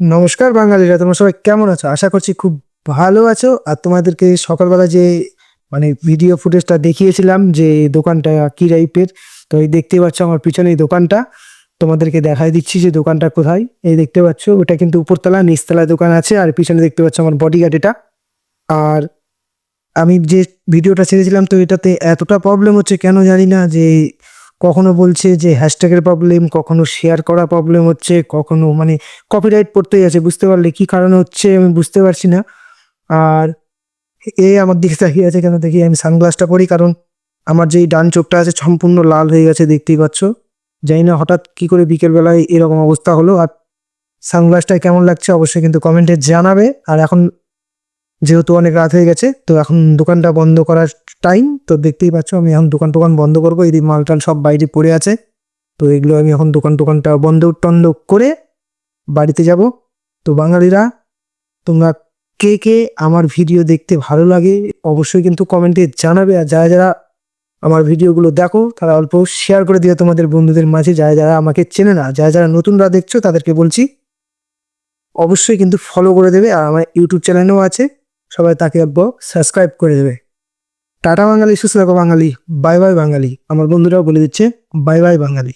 নমস্কার বাঙালিরা, তোমরা সবাই কেমন আছো? আশা করছি খুব ভালো আছো। আর তোমাদেরকে সকালবেলা যে ভিডিও ফুটেজটা দেখিয়েছিলাম যে দোকানটা কি টাইপের, তো এই দেখতে পাচ্ছ আমার পিছনে এই দোকানটা। তোমাদেরকে দেখাই দিচ্ছি যে দোকানটা কোথায়। এই দেখতে পাচ্ছ, ওটা কিন্তু উপরতলা, নিচতলায় দোকান আছে। আর পিছনে দেখতে পাচ্ছ আমার বডিগার্ড এটা। আর আমি যে ভিডিওটা ছেড়েছিলাম, তো এটাতে এতটা প্রবলেম হচ্ছে কেন জানি না। যে কখনো বলছে যে হ্যাশট্যাগের প্রবলেম, কখনো শেয়ার করা প্রবলেম হচ্ছে, কখনো কপিরাইট পড়তেই আছে। বুঝতে পারলে কি কারণে হচ্ছে আমি বুঝতে পারছি না। আর এ আমার দিকে তাকিয়ে আছে কেন, দেখি আমি সানগ্লাসটা পরি, কারণ আমার যেই ডান চোখটা আছে সম্পূর্ণ লাল হয়ে গেছে, দেখতেই পাচ্ছ। জানি না হঠাৎ কি করে বিকেল বেলায় এরকম অবস্থা হলো। আর সানগ্লাসটা কেমন লাগছে অবশ্যই কিন্তু কমেন্টে জানাবে। আর এখন যেহেতু অনেক রাত হয়ে গেছে, তো এখন দোকানটা বন্ধ করার টাইম। তো দেখতেই পাচ্ছ আমি এখন দোকান বন্ধ করবো। এই মালটাল সব বাইরে পড়ে আছে, তো এগুলো আমি এখন দোকানটা বন্ধ টন্ধ করে বাড়িতে যাব। তো বাঙালিরা, তোমরা কে কে আমার ভিডিও দেখতে ভালো লাগে অবশ্যই কিন্তু কমেন্টে জানাবে। আর যারা যারা আমার ভিডিওগুলো দেখো তারা অল্প শেয়ার করে দিও তোমাদের বন্ধুদের মাঝে। যারা যারা আমাকে চেনে না, যারা যারা নতুনরা দেখছো, তাদেরকে বলছি অবশ্যই কিন্তু ফলো করে দেবে। আর আমার ইউটিউব চ্যানেলও আছে, সবাই তাকে সাবস্ক্রাইব করে দেবে। টাটা বাঙালি, সুস্থ থাকো বাঙালি, বাই বাই বাঙালি। আমার বন্ধুরাও বলে দিচ্ছে বাই বাই বাঙালি।